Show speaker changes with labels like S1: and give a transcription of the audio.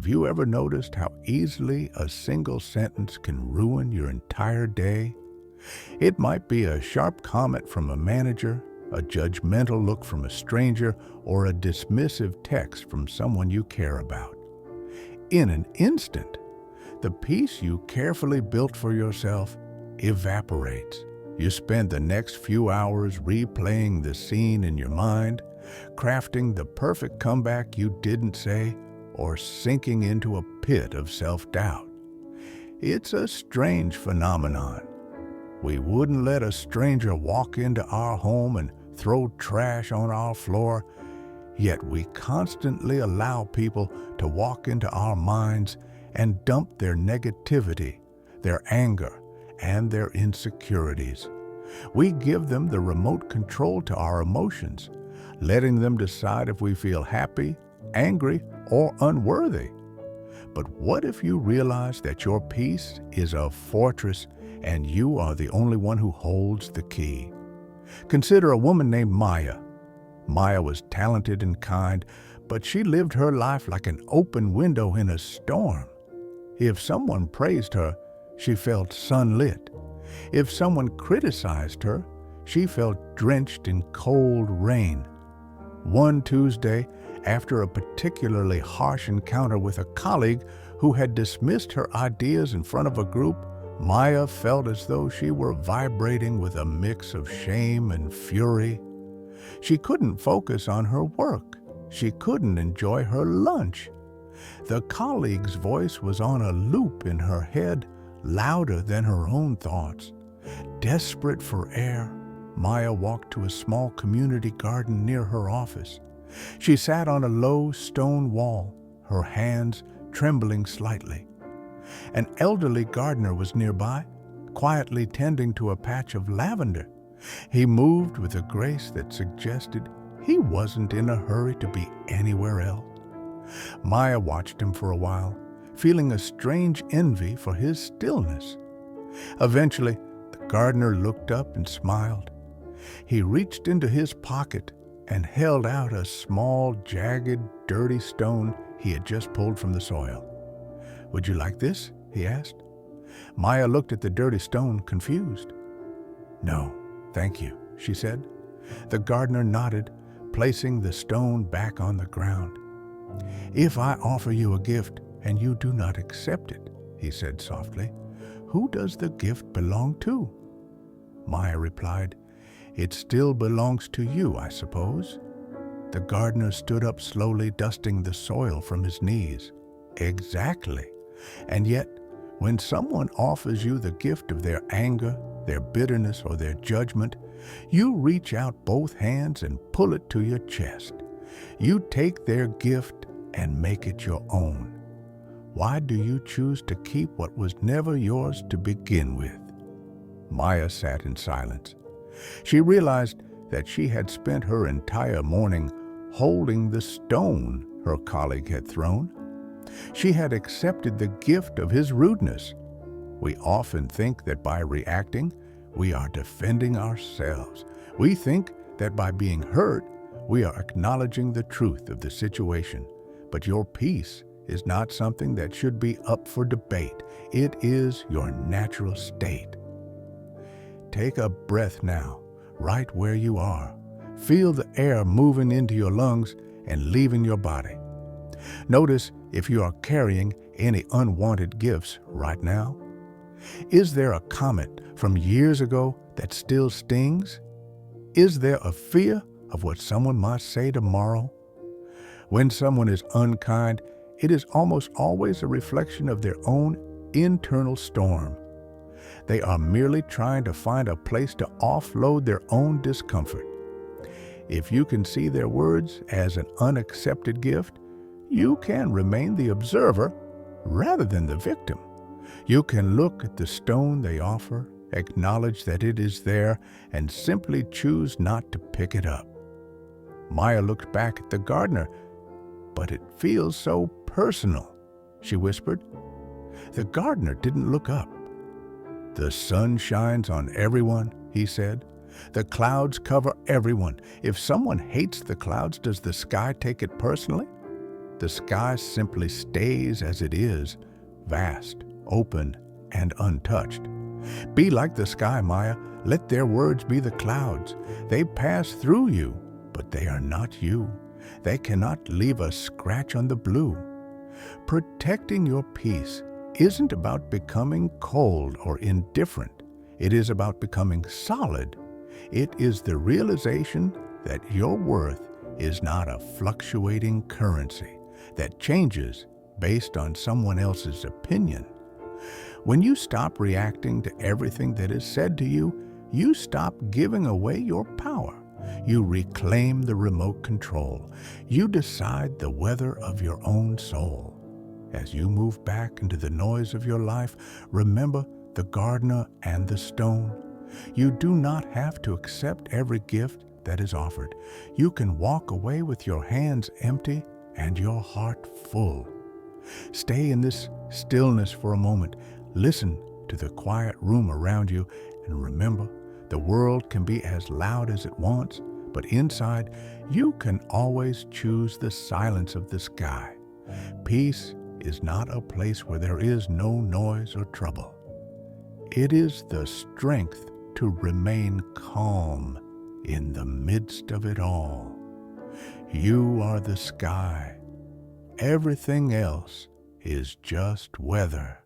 S1: Have you ever noticed how easily a single sentence can ruin your entire day? It might be a sharp comment from a manager, a judgmental look from a stranger, or a dismissive text from someone you care about. In an instant, the peace you carefully built for yourself evaporates. You spend the next few hours replaying the scene in your mind, crafting the perfect comeback you didn't say, or sinking into a pit of self-doubt. It's a strange phenomenon. We wouldn't let a stranger walk into our home and throw trash on our floor, yet we constantly allow people to walk into our minds and dump their negativity, their anger, and their insecurities. We give them the remote control to our emotions, letting them decide if we feel happy, angry, or unworthy. But what if you realize that your peace is a fortress and you are the only one who holds the key? Consider a woman named Maya. Maya was talented and kind, but she lived her life like an open window in a storm. If someone praised her, she felt sunlit. If someone criticized her, she felt drenched in cold rain. One Tuesday, after a particularly harsh encounter with a colleague who had dismissed her ideas in front of a group, Maya felt as though she were vibrating with a mix of shame and fury. She couldn't focus on her work. She couldn't enjoy her lunch. The colleague's voice was on a loop in her head, louder than her own thoughts. Desperate for air, Maya walked to a small community garden near her office. She sat on a low stone wall, her hands trembling slightly. An elderly gardener was nearby, quietly tending to a patch of lavender. He moved with a grace that suggested he wasn't in a hurry to be anywhere else. Maya watched him for a while, feeling a strange envy for his stillness. Eventually, the gardener looked up and smiled. He reached into his pocket and held out a small, jagged, dirty stone he had just pulled from the soil. "Would you like this?" he asked. Maya looked at the dirty stone, confused. "No, thank you," she said. The gardener nodded, placing the stone back on the ground. "If I offer you a gift and you do not accept it," he said softly, "who does the gift belong to?" Maya replied, "It still belongs to you, I suppose." The gardener stood up slowly, dusting the soil from his knees. "Exactly. And yet, when someone offers you the gift of their anger, their bitterness, or their judgment, you reach out both hands and pull it to your chest. You take their gift and make it your own. Why do you choose to keep what was never yours to begin with?" Maya sat in silence. She realized that she had spent her entire morning holding the stone her colleague had thrown. She had accepted the gift of his rudeness. We often think that by reacting, we are defending ourselves. We think that by being hurt, we are acknowledging the truth of the situation. But your peace is not something that should be up for debate. It is your natural state. Take a breath now, right where you are. Feel the air moving into your lungs and leaving your body. Notice if you are carrying any unwanted gifts right now. Is there a comment from years ago that still stings? Is there a fear of what someone might say tomorrow? When someone is unkind, it is almost always a reflection of their own internal storm. They are merely trying to find a place to offload their own discomfort. If you can see their words as an unaccepted gift, you can remain the observer rather than the victim. You can look at the stone they offer, acknowledge that it is there, and simply choose not to pick it up. Maya looked back at the gardener. "But it feels so personal," she whispered. The gardener didn't look up. "The sun shines on everyone," he said. "The clouds cover everyone. If someone hates the clouds, does the sky take it personally?" the sky simply stays as it is, vast, open, and untouched. Be like the sky, Maya. Let their words be the clouds. They pass through you, but they are not you. They cannot leave a scratch on the blue. Protecting your peace isn't about becoming cold or indifferent. It is about becoming solid. It is the realization that your worth is not a fluctuating currency that changes based on someone else's opinion. When you stop reacting to everything that is said to you, you stop giving away your power. You reclaim the remote control. You decide the weather of your own soul. As you move back into the noise of your life, remember the gardener and the stone. You do not have to accept every gift that is offered. You can walk away with your hands empty and your heart full. Stay in this stillness for a moment. Listen to the quiet room around you, and remember, the world can be as loud as it wants, but inside, you can always choose the silence of the sky. Peace is not a place where there is no noise or trouble. It is the strength to remain calm in the midst of it all. You are the sky. Everything else is just weather.